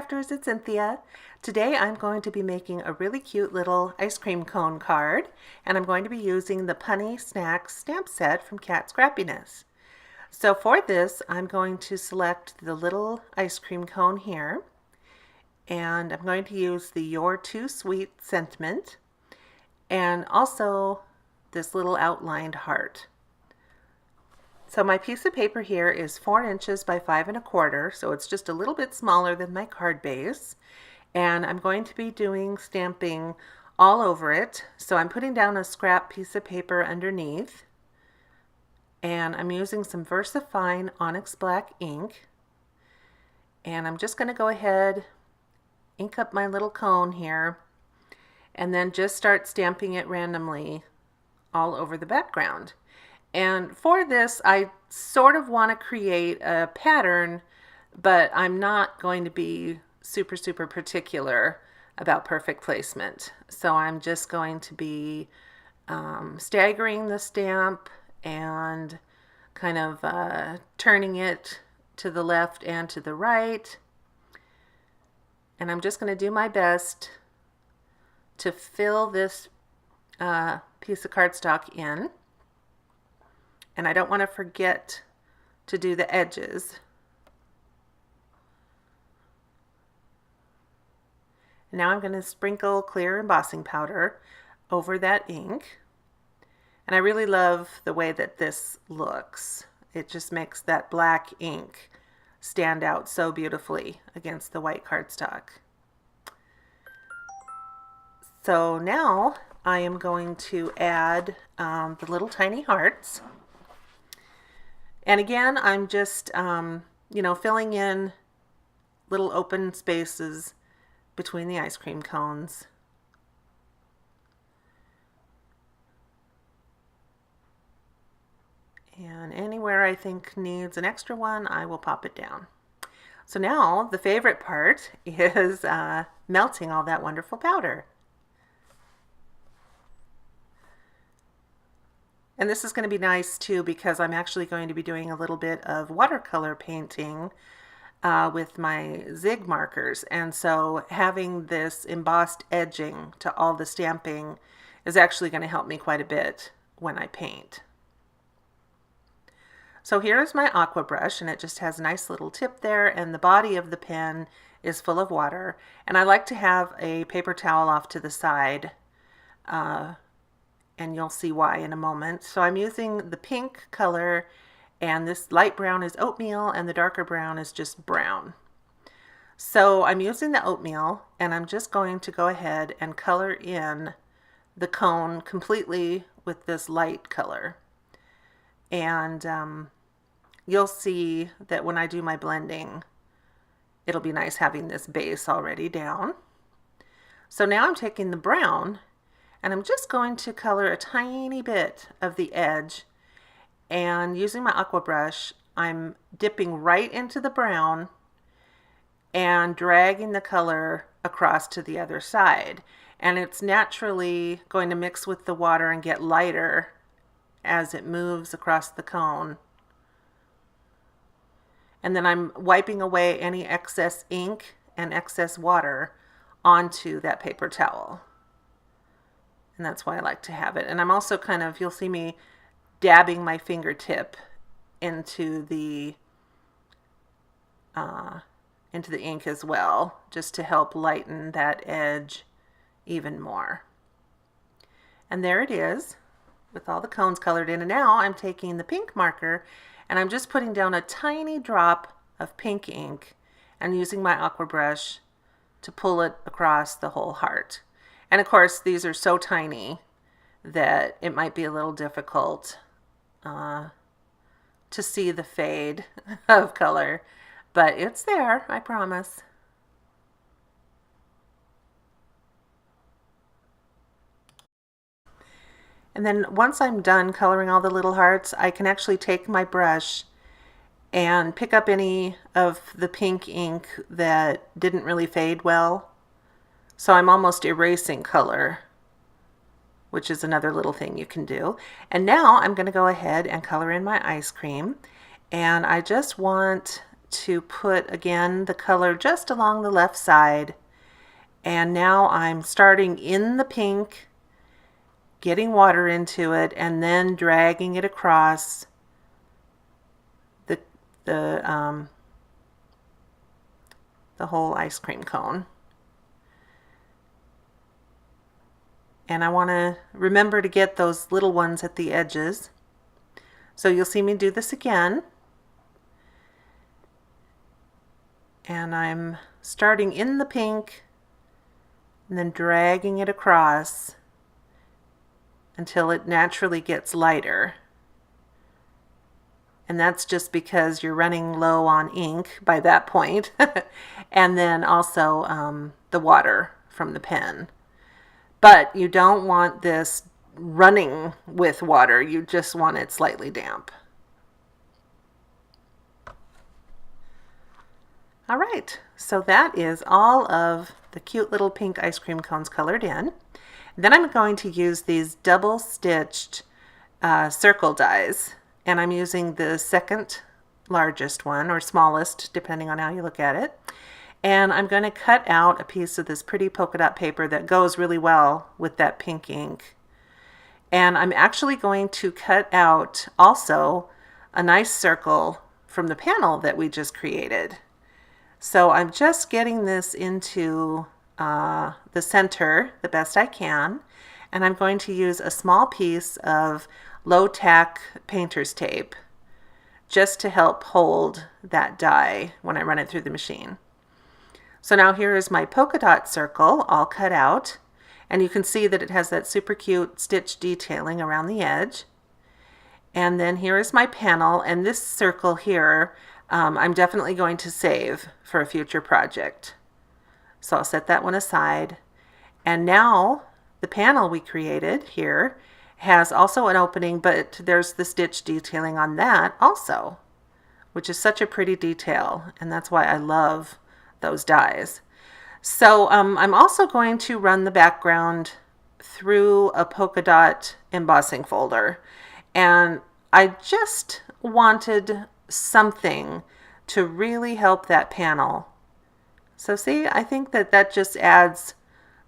Crafters, it's Cynthia. Today I'm going to be making a really cute little ice cream cone card, and I'm going to be using the Punny Snacks stamp set from Scrappiness. So for this, I'm going to select the little ice cream cone here, and I'm going to use the You're Too Sweet sentiment, and also this little outlined heart. So my piece of paper here is 4 inches by 5 1/4, so it's just a little bit smaller than my card base. And I'm going to be doing stamping all over it. So I'm putting down a scrap piece of paper underneath. And I'm using some VersaFine Onyx Black ink. And I'm just going to go ahead, ink up my little cone here, and then just start stamping it randomly all over the background. And for this, I sort of want to create a pattern, but I'm not going to be super particular about perfect placement. So I'm just going to be staggering the stamp and kind of turning it to the left and to the right. And I'm just going to do my best to fill this piece of cardstock in. And I don't want to forget to do the edges. And now I'm going to sprinkle clear embossing powder over that ink. And I really love the way that this looks. It just makes that black ink stand out so beautifully against the white cardstock. So now I am going to add the little tiny hearts. And again, I'm just, filling in little open spaces between the ice cream cones. And anywhere I think needs an extra one, I will pop it down. So now the favorite part is melting all that wonderful powder. And this is going to be nice too because I'm actually going to be doing a little bit of watercolor painting with my zig markers. And so having this embossed edging to all the stamping is actually going to help me quite a bit when I paint. So here's my aqua brush, and it just has a nice little tip there, and the body of the pen is full of water. And I like to have a paper towel off to the side. And you'll see why in a moment. So I'm using the pink color, and this light brown is oatmeal and the darker brown is just brown. So I'm using the oatmeal, and I'm just going to go ahead and color in the cone completely with this light color. And you'll see that when I do my blending, it'll be nice having this base already down. So now I'm taking the brown, and I'm just going to color a tiny bit of the edge, and using my aqua brush, I'm dipping right into the brown and dragging the color across to the other side. And it's naturally going to mix with the water and get lighter as it moves across the cone. And then I'm wiping away any excess ink and excess water onto that paper towel. And that's why I like to have it. And I'm also kind of, you'll see me dabbing my fingertip into the ink as well, just to help lighten that edge even more. And there it is, with all the cones colored in. And now I'm taking the pink marker, and I'm just putting down a tiny drop of pink ink and using my aqua brush to pull it across the whole heart. And of course, these are so tiny that it might be a little difficult to see the fade of color, but it's there, I promise. And then once I'm done coloring all the little hearts, I can actually take my brush and pick up any of the pink ink that didn't really fade well. So I'm almost erasing color, which is another little thing you can do. And now I'm going to go ahead and color in my ice cream. And I just want to put, again, the color just along the left side. And now I'm starting in the pink, getting water into it, and then dragging it across the whole ice cream cone. And I want to remember to get those little ones at the edges. So you'll see me do this again. And I'm starting in the pink and then dragging it across until it naturally gets lighter. And that's just because you're running low on ink by that point. And then also the water from the pen. But you don't want this running with water. You just want it slightly damp. All right, so that is all of the cute little pink ice cream cones colored in. Then I'm going to use these double stitched circle dies. And I'm using the second largest one, or smallest, depending on how you look at it. And I'm going to cut out a piece of this pretty polka dot paper that goes really well with that pink ink. And I'm actually going to cut out also a nice circle from the panel that we just created. So I'm just getting this into the center the best I can. And I'm going to use a small piece of low tack painter's tape just to help hold that die when I run it through the machine. So now here is my polka dot circle all cut out, and you can see that it has that super cute stitch detailing around the edge. And then here is my panel, and this circle here I'm definitely going to save for a future project. So I'll set that one aside. And now the panel we created here has also an opening, but there's the stitch detailing on that also, which is such a pretty detail, and that's why I love those dies. So I'm also going to run the background through a polka dot embossing folder, and I just wanted something to really help that panel. So see, I think that that just adds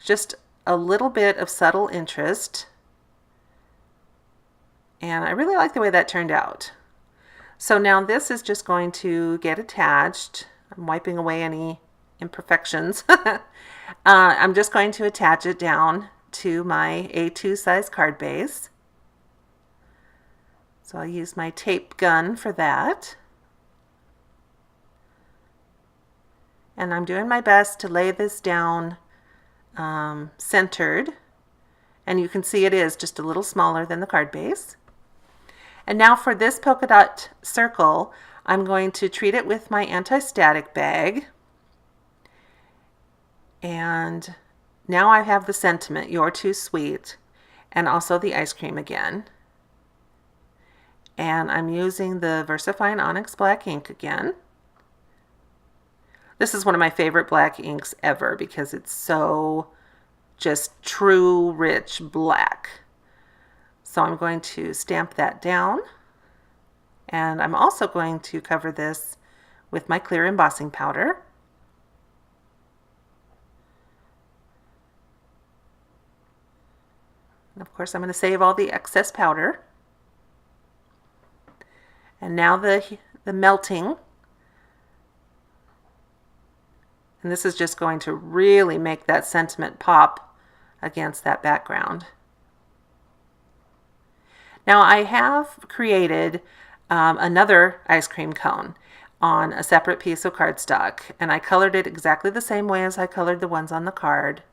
just a little bit of subtle interest. And I really like the way that turned out. So now this is just going to get attached. I'm wiping away any imperfections. I'm just going to attach it down to my A2 size card base. So I'll use my tape gun for that. And I'm doing my best to lay this down centered. And you can see it is just a little smaller than the card base. And now for this polka dot circle, I'm going to treat it with my anti-static bag. And now I have the sentiment, "You're too sweet," and also the ice cream again. And I'm using the VersaFine Onyx Black ink again. This is one of my favorite black inks ever because it's so just true, rich black. So I'm going to stamp that down, and I'm also going to cover this with my clear embossing powder. And of course I'm going to save all the excess powder. And now the melting, and this is just going to really make that sentiment pop against that background. Now I have created another ice cream cone on a separate piece of cardstock, and I colored it exactly the same way as I colored the ones on the card.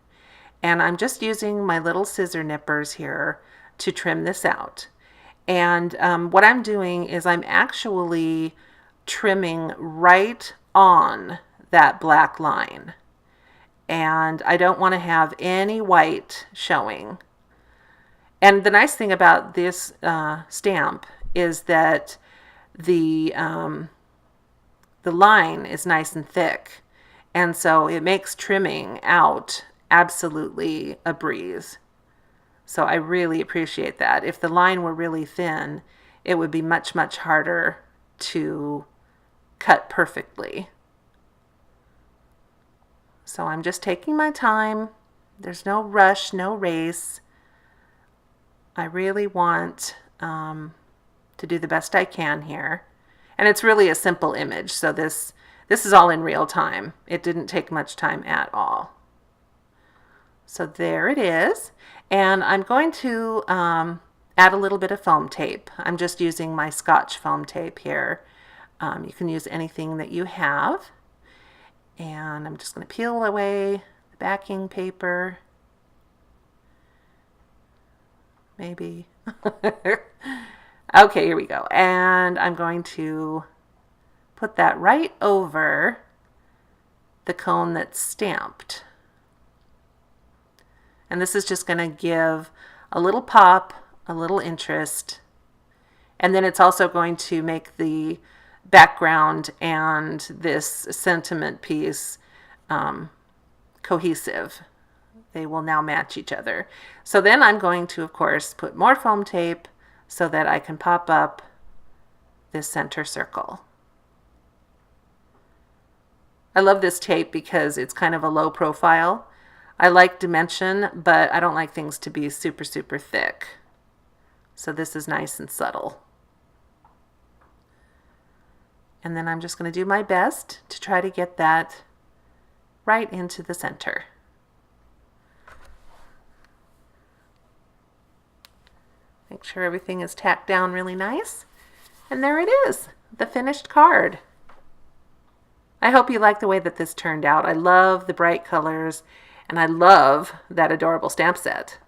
And I'm just using my little scissor nippers here to trim this out. And what I'm doing is I'm actually trimming right on that black line. And I don't want to have any white showing. And the nice thing about this stamp is that the line is nice and thick, and so it makes trimming out absolutely a breeze. So I really appreciate that. If the line were really thin, it would be much, much harder to cut perfectly. So I'm just taking my time. There's no rush, no race. I really want to do the best I can here. And it's really a simple image, so this is all in real time. It didn't take much time at all. So there it is. And I'm going to add a little bit of foam tape. I'm just using my Scotch foam tape here. You can use anything that you have. And I'm just going to peel away the backing paper. Maybe. Okay, here we go. And I'm going to put that right over the cone that's stamped. And this is just going to give a little pop, a little interest. And then it's also going to make the background and this sentiment piece cohesive. They will now match each other. So then I'm going to, of course, put more foam tape so that I can pop up this center circle. I love this tape because it's kind of a low profile. I like dimension, but I don't like things to be super, super thick. So this is nice and subtle. And then I'm just going to do my best to try to get that right into the center. Make sure everything is tacked down really nice. And there it is, the finished card. I hope you like the way that this turned out. I love the bright colors, and I love that adorable stamp set.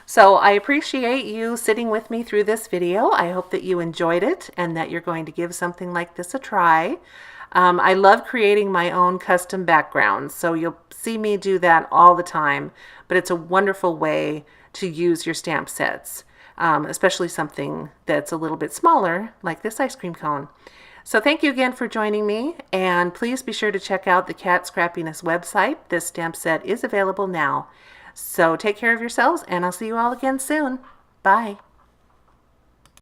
So I appreciate you sitting with me through this video. I hope that you enjoyed it and that you're going to give something like this a try. I love creating my own custom backgrounds, so you'll see me do that all the time, but it's a wonderful way to use your stamp sets, especially something that's a little bit smaller like this ice cream cone. So thank you again for joining me, and please be sure to check out the Cat Scrappiness website. This stamp set is available now. So take care of yourselves, and I'll see you all again soon. Bye.